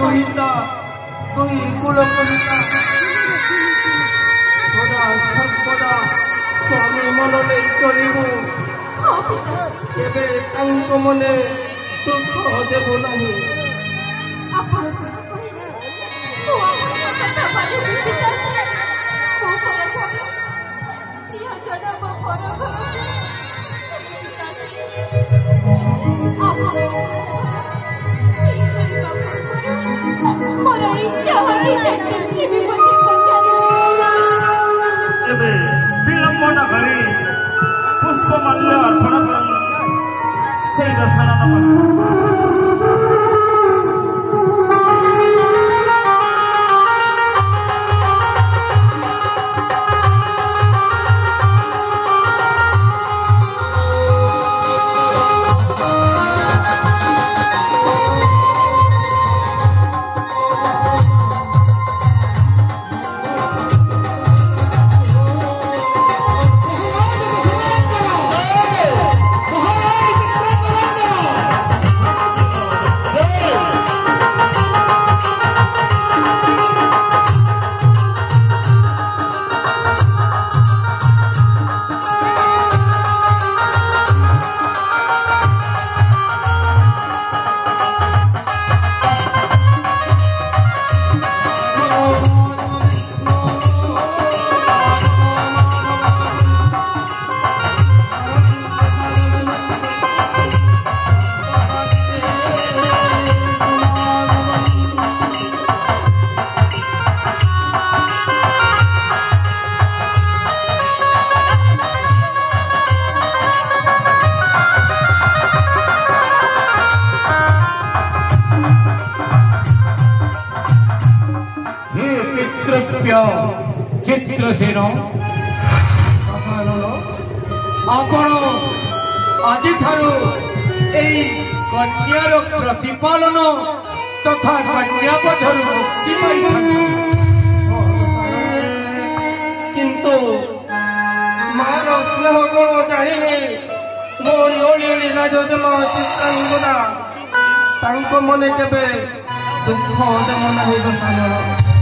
दुहिता दुई कुलपुरिता सदा सर्वदा स्वामी मन नहीं चलू केवे मने दुख देव नहीं विलंब न करी पुष्पमाल्य अर्पण कर से दशरथ चित्रसेन आपण आज कन्यार प्रतिपालन तथा कन्यापथर मुक्ति किंतु मार स्नेह गुण जाने मो लोली राजमा चित्रांगना मने केवे दुख देव नहीं।